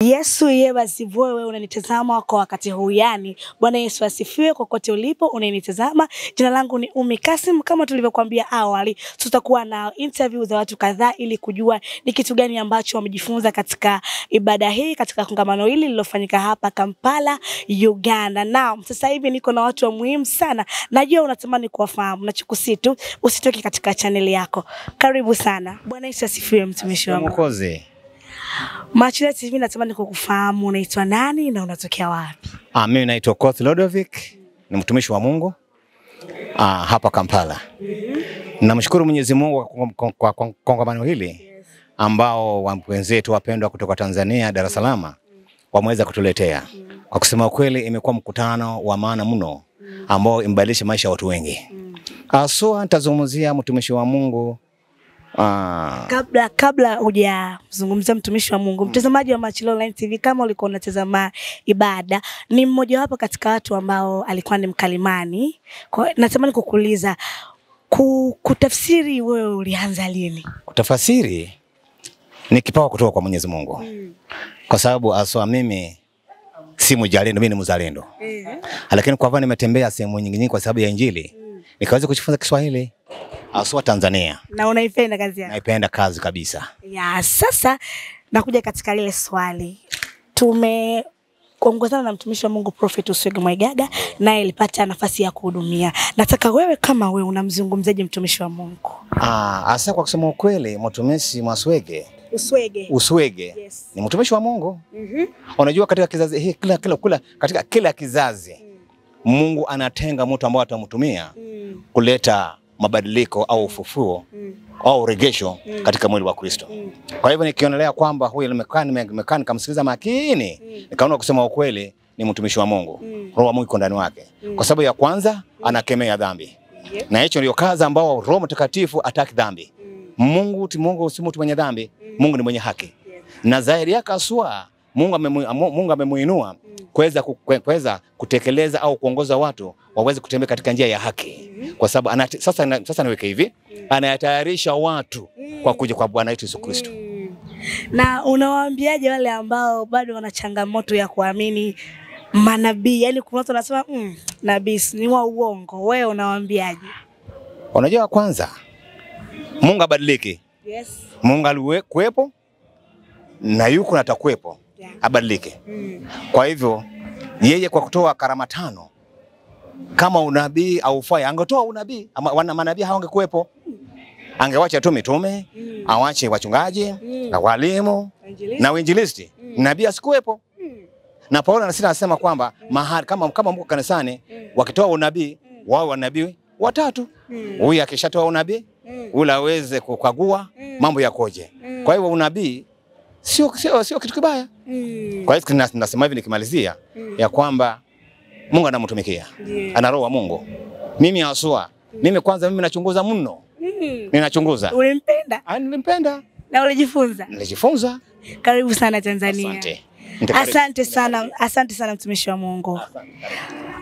Yesu basi wewe unanitazama kwa wakati huu yani. Bwana Yesu asifiwe kokote ulipo unanitazama. Jina langu ni Umi Kasim, kama tulivyokuambia awali, tutakuwa na interview za watu kadhaa ili kujua ni kitu gani ambacho wamejifunza katika ibada hii, katika kongamano hili lililofanyika hapa Kampala, Uganda. Na sasa hivi niko na watu wa muhimu sana. Najua unatamani kuwafahamu. Nachokusihi tu usitoke katika channel yako. Karibu sana. Bwana Yesu asifiwe mtumishi wangu. Mwokozi. Machila TV natamani kukufahamu, unaitwa nani na unatokea wapi? Mimi naitwa Koth Lodovick, ni mtumishi wa Mungu hapa Kampala. Namshukuru Mwenyezi Mungu kwa kongamano hili ambao wenzetu wapendwa kutoka Tanzania, Dar es Salaam wameweza kutuletea. Kwa kusema ukweli imekuwa mkutano wa maana mno ambao imbadilisha maisha ya watu wengi. Aswa nitazungumzia mtumishi wa Mungu. Kabla hujazungumzia mtumishi wa Mungu, mtazamaji wa Machilo Online TV, kama ulikuwa unatazama ibada, ni mmoja wapo katika watu ambao alikuwa ni mkalimani. Kwa natamani kukuuliza, kutafsiri wewe ulianza lini? Kutafsiri ni kipawa kutoka kwa Mwenyezi Mungu. Kwa sababu aswa mimi si mzalendo, mimi ni mzalendo. Lakini kwa sababu nimetembea sehemu nyingi kwa sababu ya Injili, nikaweza kujifunza Kiswahili. Aswa Tanzania. Na unaipenda kazi yako? Naipenda kazi kabisa. Ya, sasa nakuja katika lile swali. Tumeongozana na mtumishi wa Mungu Prophet Uswege Mwaigaga, naye alipata nafasi ya kuhudumia. Nataka wewe kama wewe unamzungumzaje mtumishi wa Mungu? Asa kwa kusema ukweli, mtumishi Uswege Yes. ni mtumishi wa Mungu. Unajua katika kizazi hiki katika kila kizazi Mungu anatenga mtu ambaye atamtumia kuleta mabadiliko au ufufuo au rejesho katika mwili wa Kristo. Kwa hivyo nikionelea kwamba huyu nimekaa nikamsikiliza makini, nikaona kusema ukweli ni mtumishi wa Mungu. Roho wa Mungu iko ndani wake. Kwa sababu ya kwanza anakemea dhambi. Na hicho ndio kazi ambao Roho Mtakatifu ataki dhambi. Mungu si mtu mwenye dhambi, Mungu ni mwenye haki. Na zaidi yake aswa Mungu amemuinua kuweza kutekeleza au kuongoza watu waweze kutembea katika njia ya haki. Kwa sababu sasa niweke hivi, anayatayarisha watu kwa kuja kwa Bwana wetu Yesu Kristo. Na unawaambiaje wale ambao bado wana changamoto ya kuamini manabii? Yaani kuna watu wanasema nabii ni wa uongo. Wewe unawaambiaje? Unajua kwanza Mungu abadiliki. Yes. Mungu alikuwepo na yuko na atakuwepo. Abadilike. Kwa hivyo yeye kwa kutoa karama 5 kama unabii au faya angetoa unabii, manabii hawangekuwepo. Angewacha tu mitume, awache wachungaji, na walimu, na wainjilisti. Nabii asikuwepo. Na Paulo anasema kwamba mahali kama mko kanisani wakitoa unabii, wao wanabii 3. Huyu akishatoa unabii, ule aweze kukagua mambo yakoje. Kwa hivyo unabii sio kitu kibaya. Kwa hiyo nasema hivi nikimalizia ya kwamba Mungu anamtumikia. Ana roho wa Mungu. Mimi aswa, mimi nachunguza mno. Ninachunguza. Ulimpenda? Nilimpenda. Na ulijifunza? Nilijifunza. Karibu sana Tanzania. Asante. Asante sana mtumishi wa Mungu.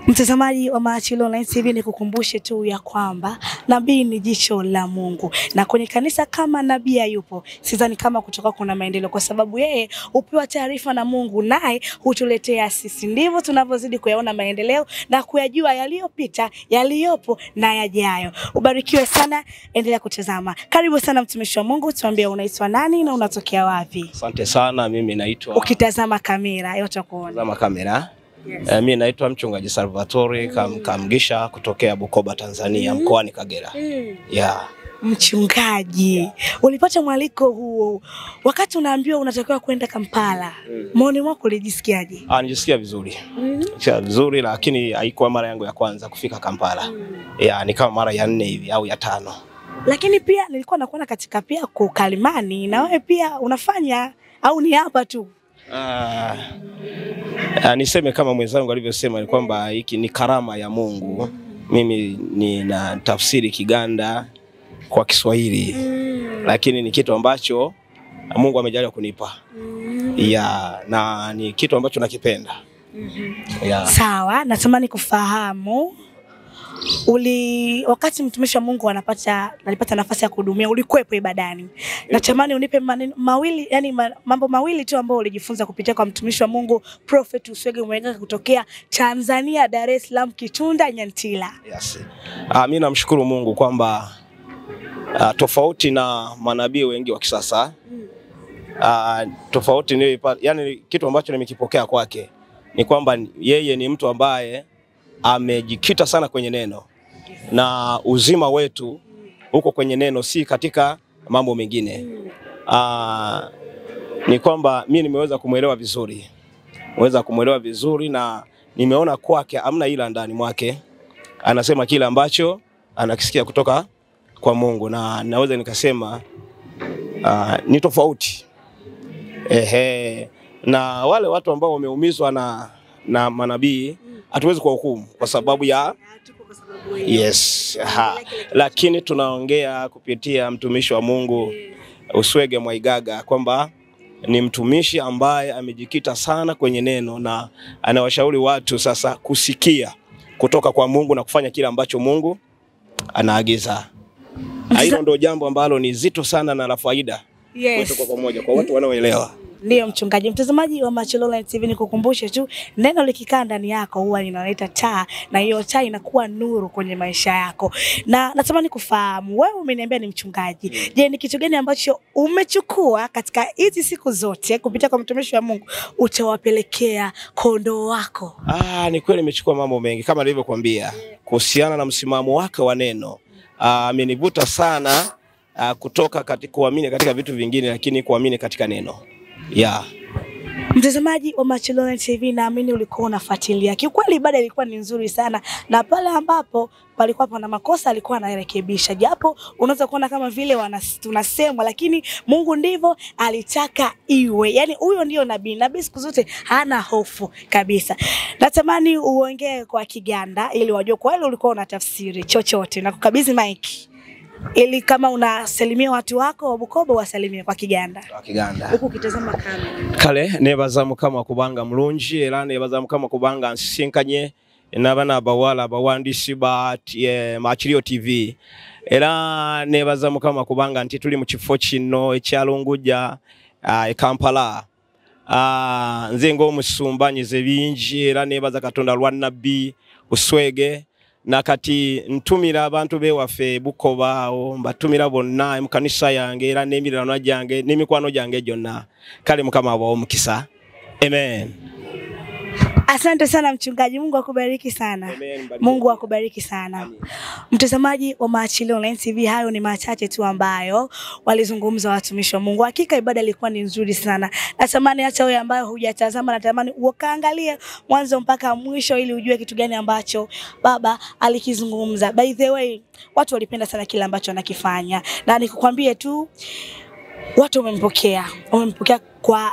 Mtazamaji wa Machilo Online TV, nikukumbushe tu ya kwamba nabii ni jicho la Mungu. Na kwenye kanisa kama nabii hayupo, sidhani kama kutoka kuna maendeleo, kwa sababu yeye hupewa taarifa na Mungu, naye hutuletea sisi. Ndivyo tunavyozidi kuyaona maendeleo na kuyajua yaliyopita, yaliyopo na yajayo. Ubarikiwe sana, endelea kutazama. Karibu sana mtumishi wa Mungu, tuambie unaitwa nani na unatokea wapi? Asante sana, mimi naitwa. Ukitazama kamera yote kuona. Tazama kamera. Yes. Mimi naitwa mchungaji Salvatore Kamgisha kutokea Bukoba, Tanzania, mkoani Kagera. Mchungaji, ulipata mwaliko huo wakati unaambiwa unatakiwa kwenda Kampala. Maoni wako ulijisikiaje? Nijisikia vizuri. Vizuri, lakini haikuwa mara yangu ya kwanza kufika Kampala. Ni kama mara ya 4 hivi au ya 5. Lakini pia nilikuwa nakuona katika pia kukalimani, na wewe pia unafanya au ni hapa tu? Niseme kama mwenzangu alivyosema ni kwamba hiki ni karama ya Mungu. Mimi nina tafsiri Kiganda kwa Kiswahili. Lakini ni kitu ambacho Mungu amejalia kunipa. Na ni kitu ambacho nakipenda. Sawa, natamani kufahamu wakati mtumishi wa Mungu alipata nafasi ya kuhudumia, ulikuwepo ibadani. Natamani unipe mawili, yani mambo mawili tu ambayo ulijifunza kupitia kwa mtumishi wa Mungu Prophet Uswege Mwaigaka kutokea Tanzania, Dar es Salaam, Kitunda, Nyantila. Yes. Mimi namshukuru Mungu kwamba tofauti na manabii wengi wa kisasa, tofauti ni yani kitu ambacho nimekipokea kwake ni kwamba yeye ni mtu ambaye amejikita sana kwenye neno, na uzima wetu huko kwenye neno, si katika mambo mengine. Ni kwamba mimi nimeweza kumuelewa vizuri, na nimeona kwake amna ila ndani mwake, anasema kile ambacho anakisikia kutoka kwa Mungu, na naweza nikasema ni tofauti. Na wale watu ambao wameumizwa na manabii hatuwezi kuhukumu kwa sababu ya yes, lakini tunaongea kupitia mtumishi wa Mungu Uswege Mwaigaka kwamba ni mtumishi ambaye amejikita sana kwenye neno, na anawashauri watu sasa kusikia kutoka kwa Mungu na kufanya kile ambacho Mungu anaagiza. Hilo ndio jambo ambalo ni zito sana na la faida kwa pamoja kwa watu wanaoelewa. Ndio mchungaji. Mtazamaji wa Machelo Online TV, nikukumbushe tu, neno likikaa ndani yako huwa linaleta taa, na hiyo taa inakuwa nuru kwenye maisha yako. Na natamani kufahamu, wewe umeniambia ni mchungaji. Je, ni kitu gani ambacho umechukua katika hizi siku zote kupitia kwa mtumishi wa Mungu utawapelekea kondoo wako? Ni kweli nimechukua mambo mengi kama nilivyokuambia kuhusiana na msimamo wake wa neno. Amenivuta sana kutoka katika kuamini katika vitu vingine, lakini kuamini katika neno. Mtazamaji wa Machelo Online TV, naamini ulikuwa unafuatilia. Kiukweli ibada ilikuwa ni nzuri sana, na pale ambapo palikuwa pana makosa alikuwa anarekebisha. Japo unaweza kuona kama vile tunasema, lakini Mungu ndivyo alitaka iwe. Yani huyo ndio nabii. Nabii siku zote hana hofu kabisa. Natamani uongee kwa Kiganda ili wajue kwa wale ulikuwa unatafsiri chochote, na kukabidhi mic ili kama unasalimia watu wako wa Bukoba wasalimie kwa Kiganda. Huku ukitazama kamera. Kale nebaza mukama kubanga mulungi, era nebaza mukama kubanga nsinkanye n'abana bawala bawandisi ba Machilio TV. Era nebaza mukama kubanga nti tuli mu kifo kino ekyalunguja Kampala. Nze ng'omusumbanyize bingi, era nebaza Katonda lwa nabbi Uswege. Nakati ntumira abantu bewaffe Bukoba mbatumira bonna mu kanisa yange, era n'emirano gyange n'emikwano gyange gyonna. Kale mukama abawo mukisa. Amen. Asante sana mchungaji, Mungu akubariki sana. Amen. Mungu akubariki sana. Mtazamaji wa Machelo Online TV, hayo ni machache tu ambayo walizungumza watumishi wa Mungu. Hakika ibada ilikuwa ni nzuri sana. Natamani hata wewe ambaye hujatazama, natamani ukaangalie mwanzo mpaka mwisho ili ujue kitu gani ambacho baba alikizungumza. By the way, watu walipenda sana kile ambacho anakifanya. Na nikukwambie tu, watu wamempokea kwa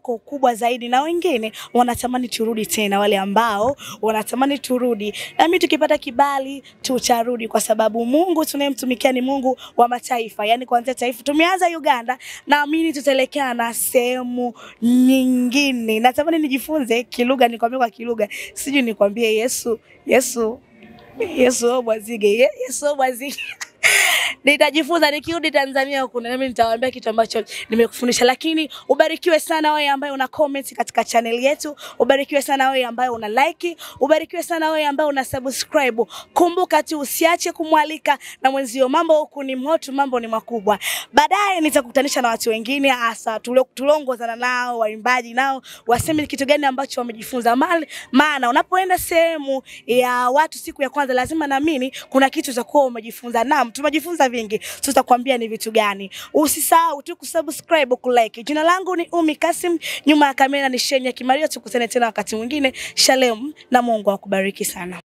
ukubwa zaidi, na wengine wanatamani turudi tena, wale ambao wanatamani turudi. Na mimi tukipata kibali tutarudi, kwa sababu Mungu tunayemtumikia ni Mungu wa mataifa. Yani kuanzia taifa tumeanza Uganda, naamini tutaelekea na sehemu nyingine. Natamani nijifunze Kilugha, nikwambie kwa Kilugha. Sijui nikwambie Yesu obwazige. Nitajifunza nikirudi Tanzania huko, na mimi nitawaambia kitu ambacho nimekufundisha. Lakini ubarikiwe sana wewe ambaye una comment katika channel yetu, ubarikiwe sana wewe ambaye una like, ubarikiwe sana wewe ambaye una subscribe. Kumbuka tu usiache kumwalika na mwenzio. Mambo huku ni moto, mambo ni makubwa. Baadaye nitakutanisha na watu wengine hasa tulongozana nao, waimbaji nao waseme kitu gani ambacho wamejifunza. Maana unapoenda sehemu ya watu siku ya kwanza, lazima naamini kuna kitu utakuwa umejifunza. Naam, tumejifunza vingi, tutakwambia ni vitu gani. Usisahau tu kusubscribe, kulike. Jina langu ni Umi Kasim, nyuma ya kamera ni Shenya Kimario. Tukutane tena wakati mwingine. Shalom na Mungu akubariki sana.